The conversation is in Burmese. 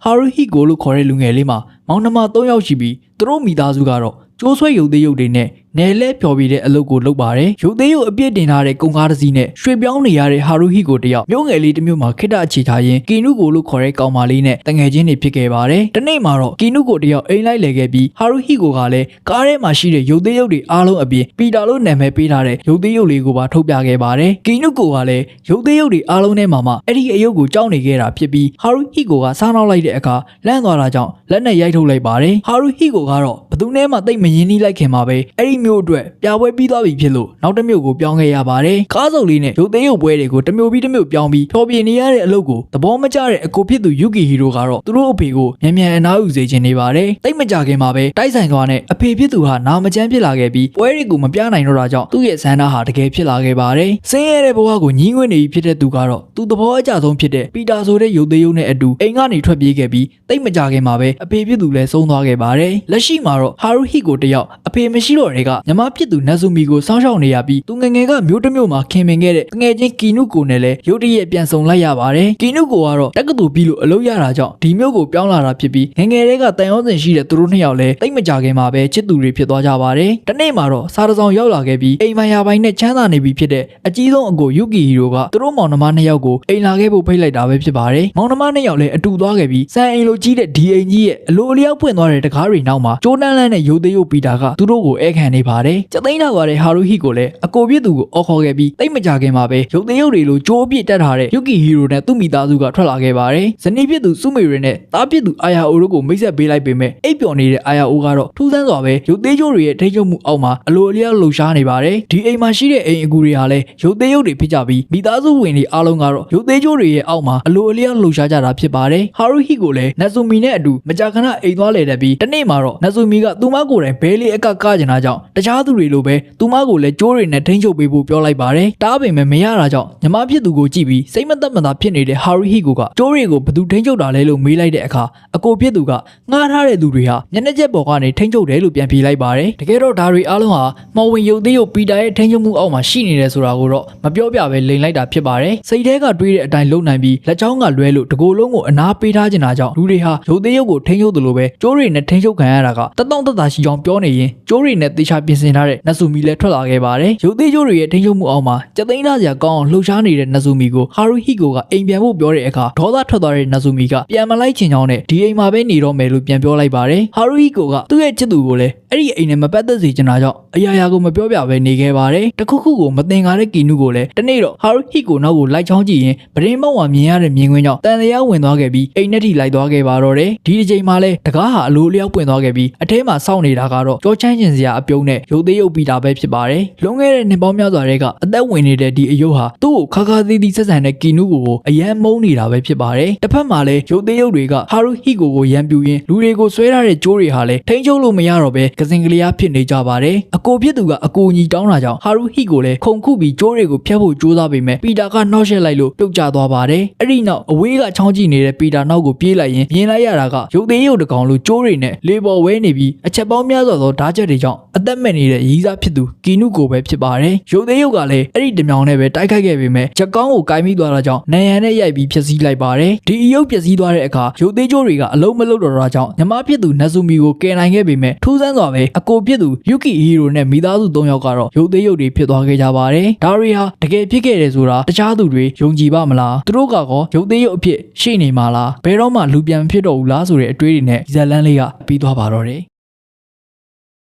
ဟာရူဟီကိုလို့ခေါ်တဲ့လူငယ်လေးမှာမောင်နှမ3ယောက်ရှိပြီးသူတို့မိသားစုကတော့ကျိုးဆွဲရုပ်သေးရုပ်တွေနဲ့နယ်လဲပျော်ပြီးတဲ့အလုပ်ကိုလုပ်ပါတယ်ရုပ်သေးရုပ်အပြည့်တင်ထားတဲ့ကုန်ကားတစ်စီးနဲ့ရွှေပြောင်းနေရတဲ့ဟာရူဟီကိုတယောက်မြို့ငယ်လေးတစ်မြို့မှာခိတ္တအခြေထားရင်းကီနုကိုလို့ခေါ်တဲ့ကောင်မလေးနဲ့တငယ်ချင်းတွေဖြစ်ခဲ့ပါတယ်တနေ့မှာတော့ကီနုကိုတယောက်အိမ်လိုက်လဲခဲ့ပြီးဟာရူဟီကိုကလည်းကားထဲမှာရှိတဲ့ရုပ်သေးရုပ်တွေအားလုံးအပြင်ပီတာလို့နာမည်ပေးထားတဲ့ရုပ်သေးရုပ်လေးကိုပါထုတ်ပြခဲ့ပါတယ်ကီနုကိုကလည်းရုပ်သေးရုပ်တွေအားလုံးထဲမှာအဲ့ဒီအယုတ်ကိုကြောက်နေခဲ့တာဖြစ်ပြီးဟာရူဟီကိုကစားနောက်လိုက်တဲ့အခါလန့်သွားတာကြောင့်လက်နဲ့ရိုက်ထုတ်လိုက်ပါတယ်ဟာရူဟီကိုကတော့ဘသူနဲ့မှတိတ်မရင်းနှီးလိုက်ခင်မှာပဲအဲ့ဒီမျိုးအတွက်ပြပွဲပြီးသွားပြီဖြစ်လို့နောက်တစ်မျိုးကိုပြောင်းခဲ့ရပါတယ်ကားစုံလေးနဲ့ရုပ်သေးရုပ်ပွဲတွေကိုတစ်မျိုးပြီးတစ်မျိုးပြောင်းပြီးဖြောပြနေရတဲ့အလုပ်ကိုသဘောမကျတဲ့အကိုဖြစ်သူယူကီဟီရိုကတော့သူတို့အဖေကိုမြန်မြန်အနားယူစေချင်နေပါတယ်တိတ်မကြခင်မှာပဲတိုက်ဆိုင်သွားနဲ့အဖေဖြစ်သူဟာနာမကျန်းဖြစ်လာခဲ့ပြီးပွဲတွေကိုမပြနိုင်တော့တာကြောင့်သူ့ရဲ့ဆန္ဒဟာတကယ်ဖြစ်လာခဲ့ပါတယ်ဆင်းရဲတဲ့ဘဝကိုညှင်းငွေ့နေပြီဖြစ်တဲ့သူကတော့သူသဘောအကျဆုံးဖြစ်တဲ့ပီတာဆိုတဲ့ရုပ်သေးရုပ်နဲ့အတူအိမ်ကနေထွက်ပြေးခဲ့ပြီးတိတ်မကြခင်မှာပဲအဖေဖြစ်သူလည်းဆုံးသွားခဲ့ပါတယ်လက်ရှိမှာတော့ဟာရူဟီကိုတယောက်အဖေမရှိတော့တဲ့ကညီမဖြစ်သူနတ်ဆူမီကိုစောင့်ရှောက်နေရပြီးသူငငယ်ကမျိုးတစ်မျိုးမှာခင်မင်ခဲ့တဲ့ငယ်ချင်းကီနုကိုနဲ့လည်းရုတ်တရက်ပြန်ဆုံလိုက်ရပါတယ်ကီနုကိုကတော့တက္ကသိုလ်ပြီးလို့အလုပ်ရတာကြောင့်ဒီမျိုးကိုပြောင်းလာတာဖြစ်ပြီးငငယ်တွေကတန်ရောစင်ရှိတဲ့သူတို့နှစ်ယောက်လည်းတိတ်မကြခင်မှာပဲချစ်သူတွေဖြစ်သွားကြပါတယ်တနေ့မှာတော့စားတစောင်ရောက်လာခဲ့ပြီးအိမ်မယာပိုင်းနဲ့ချမ်းသာနေပြီဖြစ်တဲ့အကြီးဆုံးအကိုယူကီဟီရိုကသူတို့မောင်နှမနှစ်ယောက်ကိုအိမ်လာခဲ့ဖို့ဖိတ်လိုက်တာပဲဖြစ်ပါတယ်မောင်နှမနှစ်ယောက်လည်းအတူသွားခဲ့ပြီးစံအိမ်လိုကြီးတဲ့ဒီအိမ်ကြီးရဲ့အလိုအလျောက်ပွင့်သွားတဲ့တကားတွေနောက်မှာကျိုးတန်းလန်းနဲ့ရုပ်သေးရုပ်ပီတာကသူတို့ကိုဧကန်နေပါတယ်ကျသိန်းထောက်သွားတဲ့ဟာရူဟီကိုလည်းအကိုပြစ်သူကိုအော်ခေါ်ခဲ့ပြီးတိတ်မကြခင်မှာပဲရုပ်သေးရုပ်တွေလိုကြိုးပြစ်တက်ထားတဲ့ယူကီဟီရိုနဲ့သူ့မိသားစုကထွက်လာခဲ့ပါတယ်ဇနီးပြစ်သူစုမေရနဲ့သားပြစ်သူအာယာအိုတို့ကိုမိတ်ဆက်ပေးလိုက်ပေမဲ့အိပ်ပျော်နေတဲ့အာယာအိုကတော့ထူးဆန်းစွာပဲရုပ်သေးရုပ်တွေရဲ့ထိချုပ်မှုအောက်မှာအလိုအလျောက်လှုပ်ရှားနေပါတယ်ဒီအိမ်မှာရှိတဲ့အိမ်အကူတွေဟာလည်းရုပ်သေးရုပ်တွေဖြစ်ကြပြီးမိသားစုဝင်တွေအားလုံးကတော့ရုပ်သေးရုပ်တွေရဲ့အောက်မှာအလိုအလျောက်လှုပ်ရှားကြတာဖြစ်ပါတယ်ဟာရူဟီကိုလည်းနတ်ဆူမီနဲ့အတူမကြာခဏအိမ်သွားလေတဲ့ပြီးတနေ့မှာတော့နတ်ဆူမီကသူမကိုယ်တိုင်ဘဲလေးအကကားကျင်တာကြောင့်တခြားသူတွေလိုပဲသူမကိုလည်းကြိုးတွေနဲ့ထိန်းချုပ်ပေးဖို့ပြောလိုက်ပါတယ်တားပေမဲ့မရတာကြောင့်ညီမဖြစ်သူကိုကြည့်ပြီးစိတ်မသက်မသာဖြစ်နေတဲ့ဟာရူဟီကိုကကြိုးတွေကိုဘသူထိန်းချုပ်တာလဲလို့မေးလိုက်တဲ့အခါအကိုဖြစ်သူကငှားထားတဲ့သူတွေဟာမျက်နှာကျက်ပေါ်ကနေထိန်းချုပ်တယ်လို့ပြန်ဖြေလိုက်ပါတယ်တကယ်တော့ဒါတွေအားလုံးဟာမော်ဝင်ရုပ်သေးရုပ်ပီတာရဲ့ထိန်းချုပ်မှုအောက်မှာရှိနေတယ်ဆိုတာကိုတော့မပြောပြပဲလိန်လိုက်တာဖြစ်ပါတယ်စိတ်ထဲကတွေးတဲ့အတိုင်းလုံနိုင်ပြီးလက်ချောင်းကလွဲလို့တကိုယ်လုံးကိုအနားပေးထားခြင်းတာကြောင့်လူတွေဟာရုပ်သေးရုပ်ကိုထိန်းချုပ်တယ်လို့ပဲကြိုးတွေနဲ့ထိန်းချုပ်ခံရတာကတက်တောင့်တက်တာရှိကြောင်းပြောနေရင်ကြိုးတွေနဲ့တေချာပြင်ဆင်ထားတဲ့နတ်ဆူမီလည်းထွက်လာခဲ့ပါတယ်ရုပ်သေးကြိုးတွေရဲ့ထိန်းချုပ်မှုအောက်မှာကြသိန်းသားစရာကောင်းအောင်လှုပ်ရှားနေတဲ့နတ်ဆူမီကိုဟာရူဟီကိုကအိမ်ပြန်ဖို့ပြောတဲ့အခါဒေါသထွက်သွားတဲ့နတ်ဆူမီကပြန်မလိုက်ချင်ကြောင်းနဲ့ဒီအိမ်မှာပဲနေတော့မယ်လို့ပြန်ပြောလိုက်ပါတယ်ဟာရူဟီကိုကသူ့ရဲ့ချစ်သူကိုလည်းအဲ့ဒီအိမ်နဲ့မပတ်သက်စေချင်တာကြောင့်အရာရာကိုမပြောပြပဲနေခဲ့ပါတယ်တခုခုကိုမသင်္ကာတဲ့ကီနုကိုလည်းတနေ့တော့ဟာရူဟီကိုနောက်ကိုလိုက်ချောင်းကြည့်ရင်ပရင်မောက်ဝါမြင်ရတဲ့မြင်ကွင်းကြောင့်တန်တရားဝင်သွားခဲ့ပြီးအိမ်နဲ့ထိလိုက်သွားခဲ့ပါတော့တယ်ဒီတစ်ချိန်မှာလဲတကားဟာအလိုအလျောက်ပွင့်သွားခဲ့ပြီးအထဲမှာစောင့်နေတာကတော့ကြောချမ်းကျင်စရာအပြုံးနဲ့ရုပ်သေးရုပ်ပီတာပဲဖြစ်ပါတယ်လွန်ခဲ့တဲ့နှစ်ပေါင်းများစွာတည်းကအသက်ဝင်နေတဲ့ဒီအယုတ်ဟာသူ့ကိုခါခါသီးသီးဆက်ဆံတဲ့ကီနုကိုအယမ်းမုန်းနေတာပဲဖြစ်ပါတယ်တစ်ဖက်မှာလဲရုပ်သေးရုပ်တွေကဟာရူဟီကိုရန်ပြူရင်းလူတွေကိုဆွဲထားတဲ့ကြိုးတွေဟာလဲထိန်းချုပ်လို့မရတော့ပဲကစင်ကလေးအားဖြစ်နေကြပါတယ်အကိုဖြစ်သူကအကိုညီတောင်းတာကြောင့်ဟာရူဟီကိုလည်းခုန်ခုပြီးကြိုးတွေကိုဖျက်ဖို့ကြိုးစားပေမဲ့ပီတာကနှောက်ယှက်လိုက်လို့ပြုတ်ကျသွားပါတယ်အဲ့ဒီနောက်အဝေးကချောင်းကြည့်နေတဲ့ပီတာနောက်ကိုပြေးလိုက်ရင်မြင်လိုက်ရတာကရုပ်သေးရုပ်တစ်ကောင်လိုကြိုးတွေနဲ့လေပေါ်ဝဲနေပြီးအချက်ပေါင်းများစွာသောဓာတ်ချက်တွေကြောင့်အသက်မဲ့နေတဲ့ရီးစားဖြစ်သူကီနုကိုပဲဖြစ်ပါတယ်ရုပ်သေးရုပ်ကလည်းအဲ့ဒီတမြောင်နဲ့ပဲတိုက်ခိုက်ခဲ့ပေမဲ့ချက်ကောင်းကိုကိုင်းမိသွားတာကြောင့်နံရံနဲ့ရိုက်ပြီးဖျက်ဆီးလိုက်ပါတယ်ဒီအယုတ်ပျက်စီးသွားတဲ့အခါရုပ်သေးကြိုးတွေကအလုံးမလုံးတော့တာကြောင့်ညီမဖြစ်သူနတ်ဆူမီကိုကယ်နိုင်ခဲ့ပေမဲ့ထူးဆန်းစွာပဲအကိုဖြစ်သူယူကီဟီရိုနဲ့မိသားစု3ယောက်ကတော့ရုပ်သေးရုပ်တွေဖြစ်သွားခဲ့ကြပါတယ်ဒါတွေဟာတကယ်ဖြစ်ခဲ့တယ်ဆိုတာတခြားသူတွေယုံကြည်ပါမလားသူတို့ကောရုပ်သေးရုပ်အဖြစ်ရှိနေမှာလားဘယ်တော့မှလူပြန်ဖြစ်တော့ဘူးလားဆိုတဲ့အတွေးတွေနဲ့ဇက်လန်းလေးကပြီးသွားပါတော့တယ်